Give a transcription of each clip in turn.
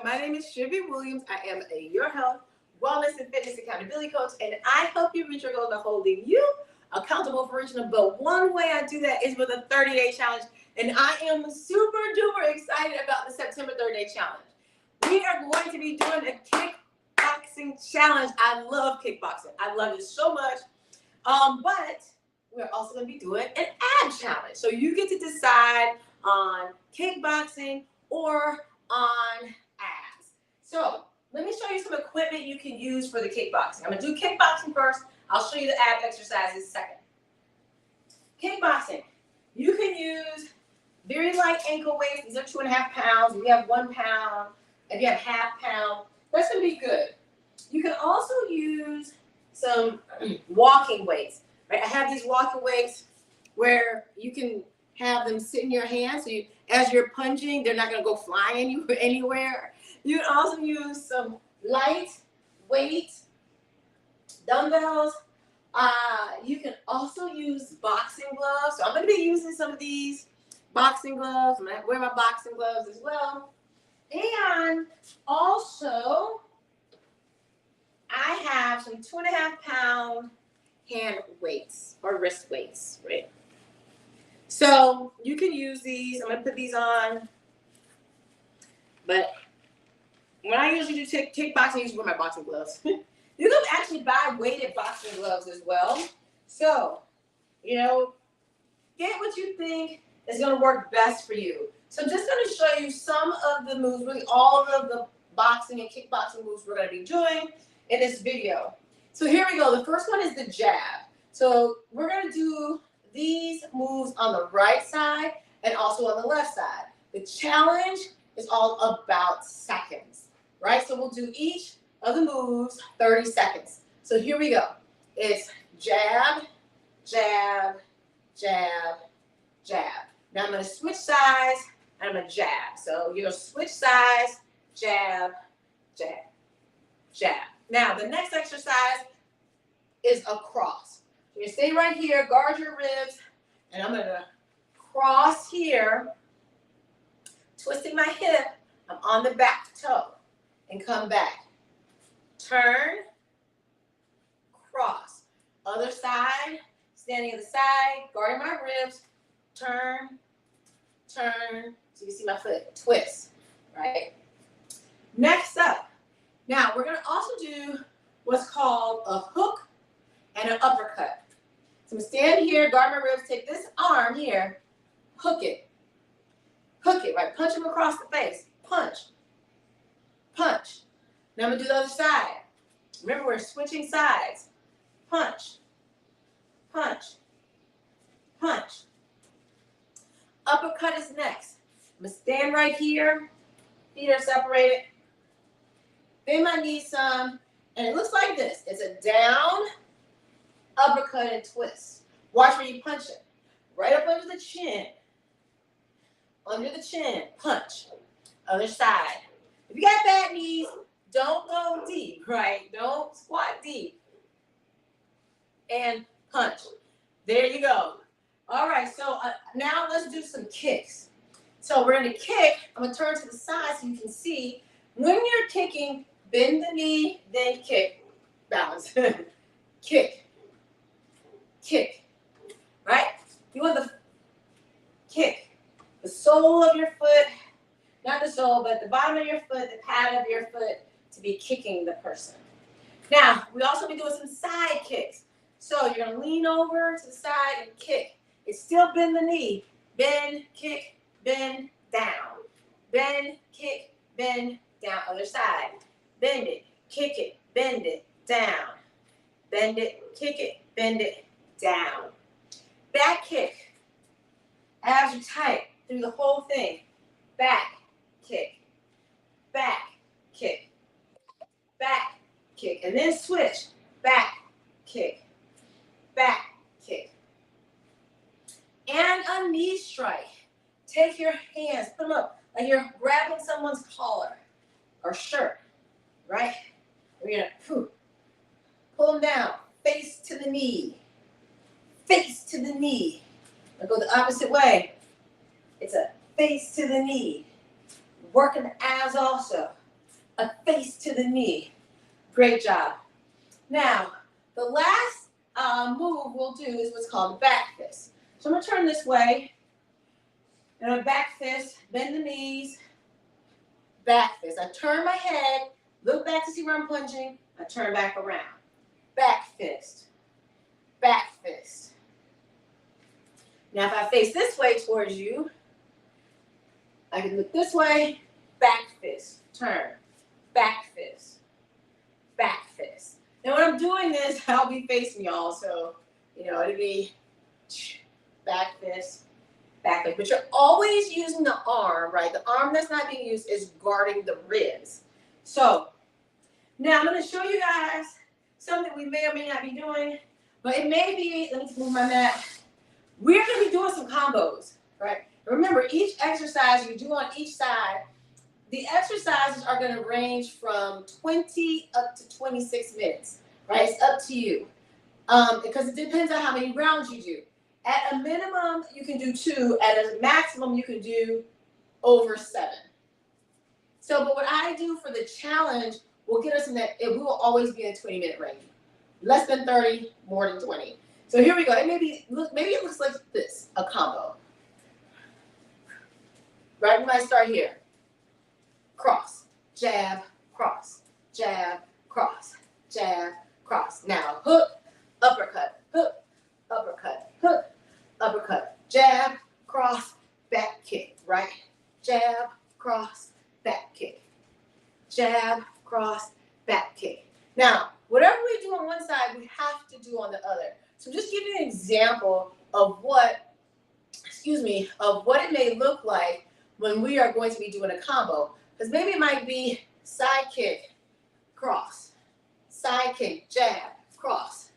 my name is Shivy Williams. I am your health, wellness, and fitness accountability coach, and I help you reach your goals by holding you accountable for reaching them. But one way I do that is with a 30-day challenge, and I am super duper excited about the September 30-day challenge. We are going to be doing a kickboxing challenge. I love kickboxing. I love it so much. But we're also going to be doing an ab challenge. So you get to decide on kickboxing or on abs. So let me show you some equipment you can use for the kickboxing. I'm going to do kickboxing first. I'll show you the ab exercises second. Kickboxing. You can use very light ankle weights. These are 2.5 pounds. If you have 1 pound, if you have ½ pound, that's going to be good. You can also use some walking weights. Right? I have these walking weights where you can have them sit in your hand, so you, as you're punching, they're not going to go flying anywhere. You can also use some light weight dumbbells. You can also use boxing gloves. So I'm going to be using some of these boxing gloves. I'm going to wear my boxing gloves as well. And also, I have some 2.5 pound hand weights or wrist weights, right? So you can use these. I'm going to put these on. But when I usually do kickboxing, I usually wear my boxing gloves. You can actually buy weighted boxing gloves as well. So, you know, get what you think is going to work best for you. So I'm just going to show you some of the moves, really all of the boxing and kickboxing moves we're going to be doing in this video. So here we go. The first one is the jab. So we're going to do these moves on the right side and also on the left side. The challenge is all about seconds, right? So we'll do each of the moves 30 seconds. So here we go. It's jab, jab, jab, jab. Now I'm going to switch sides and I'm going to jab. So you'll switch sides, jab, jab, jab. Now the next exercise is a cross. So you stay right here, guard your ribs, and I'm going to cross here, twisting my hip. I'm on the back toe and come back. Turn, cross. Other side, standing at the side, guarding my ribs, turn, turn. So you see my foot, twist, right? Next up, now we're going to also do what's called a hook and an uppercut. So I'm stand here, guard my ribs, take this arm here, hook it, right? Punch him across the face. Punch, punch. Now I'm going to do the other side. Remember, we're switching sides. Punch, punch, punch. Uppercut is next. I'm going to stand right here. Feet are separated. Bend my knees some. And it looks like this. It's a down, uppercut, and twist. Watch where you punch it. Right up under the chin. Under the chin. Punch. Other side. If you got bad knees, don't go deep, right? Don't squat deep. And punch. There you go. All right, so now let's do some kicks. So we're going to kick. I'm going to turn to the side so you can see. When you're kicking, bend the knee, then kick. Balance. Kick. Kick. Right? You want the kick. The sole of your foot, not the sole, but the bottom of your foot, the pad of your foot, to be kicking the person. Now, we also be doing some side kicks. So you're going to lean over to the side and kick. It's still bend the knee. Bend, kick, bend, down. Bend, kick, bend, down. Other side. Bend it, kick it, bend it, down. Bend it, kick it, bend it, down. Back kick. Abs are tight through the whole thing. Back kick. Back kick. Back kick. And then switch. Back kick. Back kick. And a knee strike. Take your hands, put them up like you're grabbing someone's collar or shirt, right? We're going to pull them down, face to the knee. Face to the knee. I'll go the opposite way. It's a face to the knee. Working the abs also. a face to the knee. Great job. Now, the last move we'll do is what's called a back fist. So I'm going to turn this way, and a back fist, bend the knees, back fist. I turn my head, look back to see where I'm punching, I turn back around. Back fist, back fist. Now if I face this way towards you, I can look this way, back fist, turn, back fist, back fist. Now when I'm doing this, I'll be facing y'all, so, it'll be back fist, back fist. But you're always using the arm, right? The arm that's not being used is guarding the ribs. So now I'm going to show you guys something we may or may not be doing, but it may be, let me move my mat. We're going to be doing some combos, right? Remember, each exercise you do on each side, the exercises are going to range from 20 up to 26 minutes, right? It's up to you because it depends on how many rounds you do. At a minimum, you can do 2. At a maximum, you can do over 7. So, but what I do for the challenge will get us in that, it will always be in a 20-minute range. Less than 30, more than 20. So here we go. Maybe it looks like this, a combo. Right, we might start here. Cross, jab, cross, jab, cross, jab, cross. Now, hook, uppercut, hook, uppercut, hook, uppercut, jab, cross, back kick, right? Jab, cross, back kick. Jab, cross, back kick. Now, whatever we do on one side, we have to do on the other. So just give you an example of what it may look like when we are going to be doing a combo. Because maybe it might be side kick, cross, side kick, jab, cross,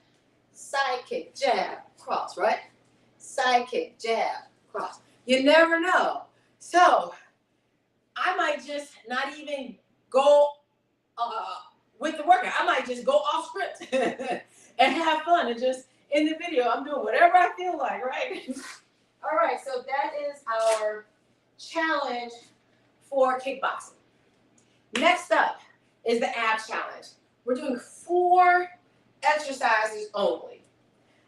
side kick, jab, cross, right? Side kick, jab, cross. You never know. So I might just not even go with the workout. I might just go off script and have fun and just in the video, I'm doing whatever I feel like, right? All right, so that is our challenge for kickboxing. Next up is the abs challenge. We're doing 4 exercises only.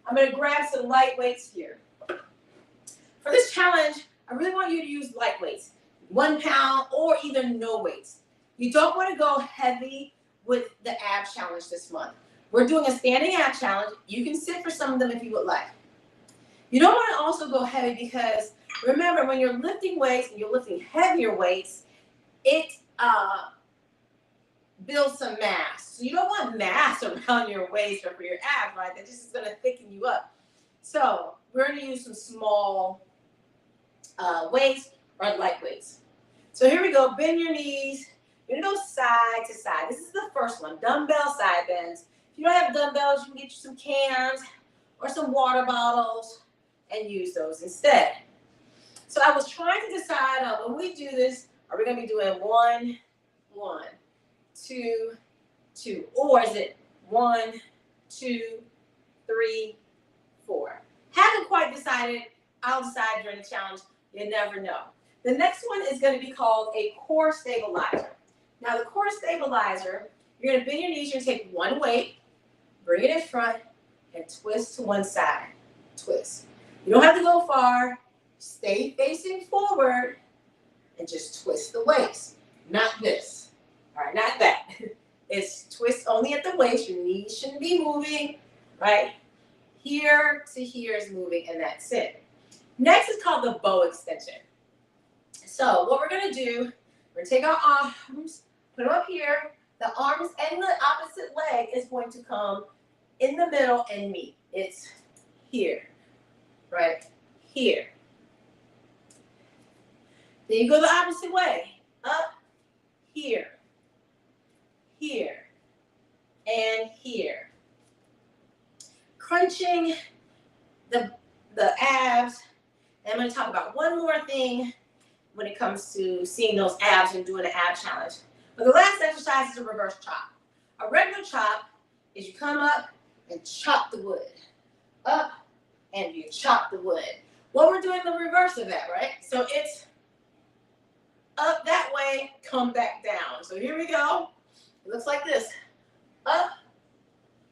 I'm going to grab some light weights here. For this challenge, I really want you to use light weights, 1 pound or even no weights. You don't want to go heavy with the ab challenge this month. We're doing a standing ab challenge. You can sit for some of them if you would like. You don't want to also go heavy because remember, when you're lifting weights and you're lifting heavier weights, it builds some mass. So you don't want mass around your waist or for your abs, right? That just is going to thicken you up. So we're going to use some small weights or light weights. So here we go. Bend your knees. You're going to go side to side. This is the first one, dumbbell side bends. If you don't have dumbbells, you can get you some cans or some water bottles and use those instead. So I was trying to decide on when we do this, are we going to be doing 1, 1, 2, 2, or is it 1, 2, 3, 4? Haven't quite decided. I'll decide during the challenge. You never know. The next one is going to be called a core stabilizer. Now the core stabilizer, you're going to bend your knees. You're going to take 1 weight, bring it in front, and twist to one side. Twist. You don't have to go far. Stay facing forward and just twist the waist. Not this. All right, not that. It's twist only at the waist. Your knees shouldn't be moving, right? Here to here is moving, and that's it. Next is called the bow extension. So what we're going to do, we're going to take our arms, put them up here. The arms and the opposite leg is going to come in the middle and meet. It's here, right here. Then you go the opposite way. Up, here, here, and here. Crunching the abs. And I'm going to talk about one more thing when it comes to seeing those abs and doing the ab challenge. But the last exercise is a reverse chop. A regular chop is you come up and chop the wood. Up, and you chop the wood. What we're doing the reverse of that, right? So it's up that way, come back down. So here we go. It looks like this. Up,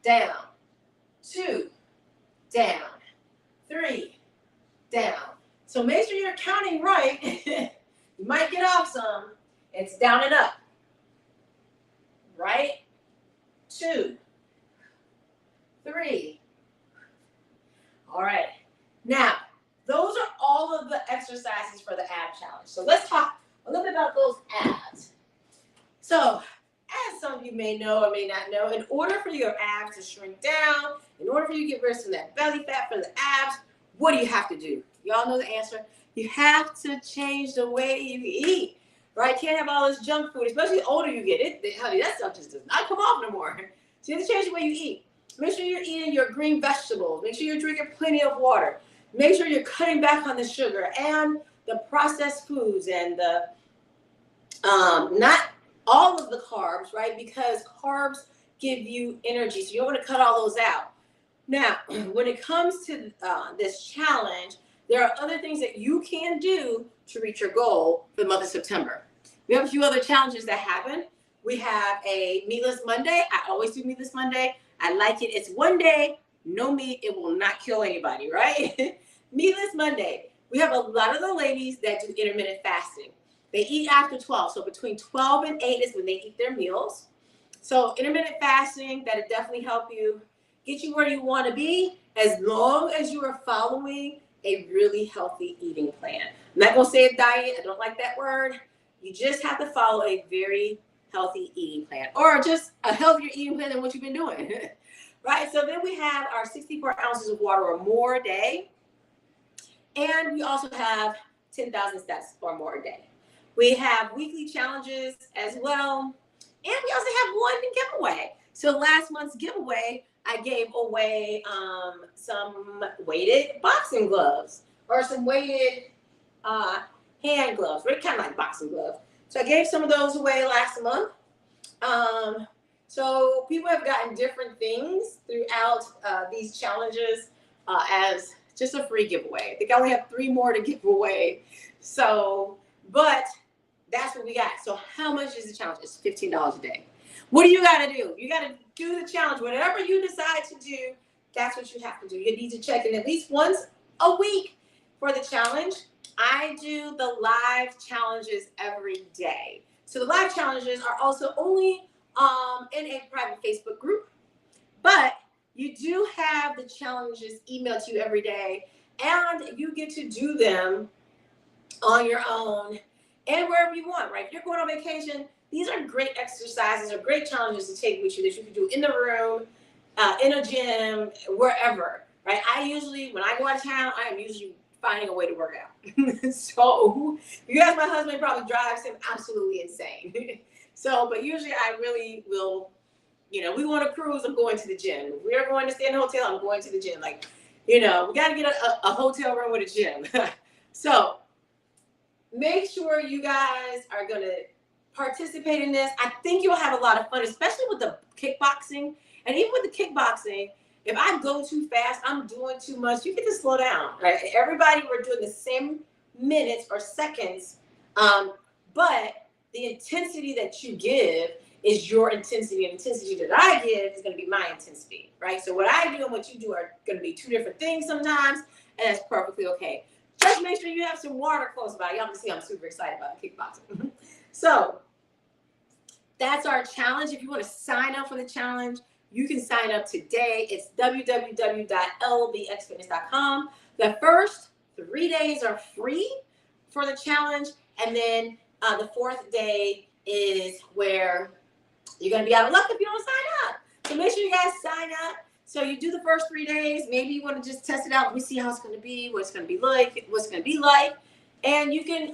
down, 2, down, 3, down. So make sure you're counting right. You might get off some. It's down and up. Right? 2, 3. All right. Now, those are all of the exercises for the ab challenge. So let's talk a little bit about those abs. So, as some of you may know or may not know, in order for your abs to shrink down, in order for you to get rid of some of that belly fat for the abs, what do you have to do? Y'all know the answer. You have to change the way you eat, right? Can't have all this junk food, especially the older you get. Honey, that stuff just does not come off no more. So you have to change the way you eat. Make sure you're eating your green vegetables. Make sure you're drinking plenty of water. Make sure you're cutting back on the sugar and the processed foods and the not all of the carbs, right? Because carbs give you energy, so you don't want to cut all those out. Now, when it comes to this challenge, there are other things that you can do to reach your goal for the month of September. We have a few other challenges that happen. We have a Meatless Monday. I always do Meatless Monday. I like it. It's one day, no meat. It will not kill anybody, right? Meatless Monday. We have a lot of the ladies that do intermittent fasting. They eat after 12. So between 12 and 8 is when they eat their meals. So intermittent fasting, that'll definitely help you get you where you want to be as long as you are following a really healthy eating plan. I'm not going to say a diet. I don't like that word. You just have to follow a very healthy eating plan, or just a healthier eating plan than what you've been doing, right? So then we have our 64 ounces of water or more a day. And we also have 10,000 steps or more a day. We have weekly challenges as well. And we also have one giveaway. So last month's giveaway, I gave away some weighted boxing gloves or some weighted hand gloves, right? Kind of like boxing gloves. So I gave some of those away last month. So people have gotten different things throughout these challenges as just a free giveaway. I think I only have 3 more to give away. So, but that's what we got. So how much is the challenge? It's $15 a day. What do you got to do? You got to do the challenge. Whatever you decide to do, that's what you have to do. You need to check in at least once a week for the challenge. I do the live challenges every day. So the live challenges are also only in a private Facebook group, but you do have the challenges emailed to you every day, and you get to do them on your own and wherever you want, right? If you're going on vacation, these are great exercises or great challenges to take with you that you can do in the room, in a gym, wherever, right? I usually, when I go out of town, I am usually finding a way to work out. So you guys, my husband probably drives him absolutely insane. So, but usually I really will, you know, we go on a cruise, I'm going to the gym. If we are going to stay in a hotel, I'm going to the gym. Like, you know, we got to get a hotel room with a gym. So make sure you guys are going to participate in this. I think you'll have a lot of fun, especially with the kickboxing. And even with the kickboxing, if I go too fast, I'm doing too much, you get to slow down, right? Everybody, we're doing the same minutes or seconds, but the intensity that you give is your intensity. And intensity that I give is going to be my intensity, right? So what I do and what you do are going to be 2 different things sometimes, and that's perfectly okay. Just make sure you have some water close by. Y'all can see I'm super excited about the kickboxing. So that's our challenge. If you want to sign up for the challenge, you can sign up today. It's www.lovekixfitness.com. The first 3 days are free for the challenge, and then the 4th day is where you're going to be out of luck if you don't sign up. So make sure you guys sign up. So you do the first 3 days. Maybe you want to just test it out. We see how it's going to be, what it's going to be like, and you can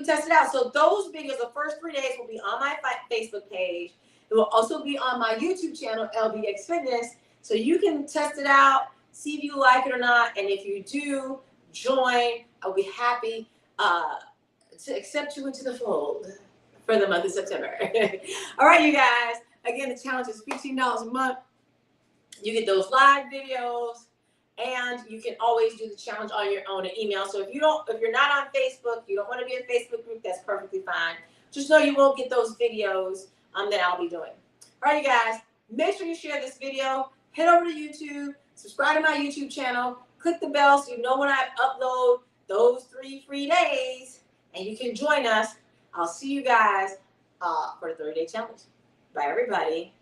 test it out. So those videos, the first 3 days, will be on my Facebook page. It will also be on my YouTube channel, LVX Fitness. So you can test it out, see if you like it or not. And if you do join, I'll be happy to accept you into the fold for the month of September. All right, you guys. Again, the challenge is $15 a month. You get those live videos And you can always do the challenge on your own and email. So if you're not on Facebook, you don't want to be in a Facebook group, that's perfectly fine. Just know you won't get those videos that I'll be doing. All right, you guys, make sure you share this video. Head over to YouTube, subscribe to my YouTube channel, click the bell so you know when I upload those 3 free days, and you can join us. I'll see you guys for the 30-day challenge. Bye, everybody.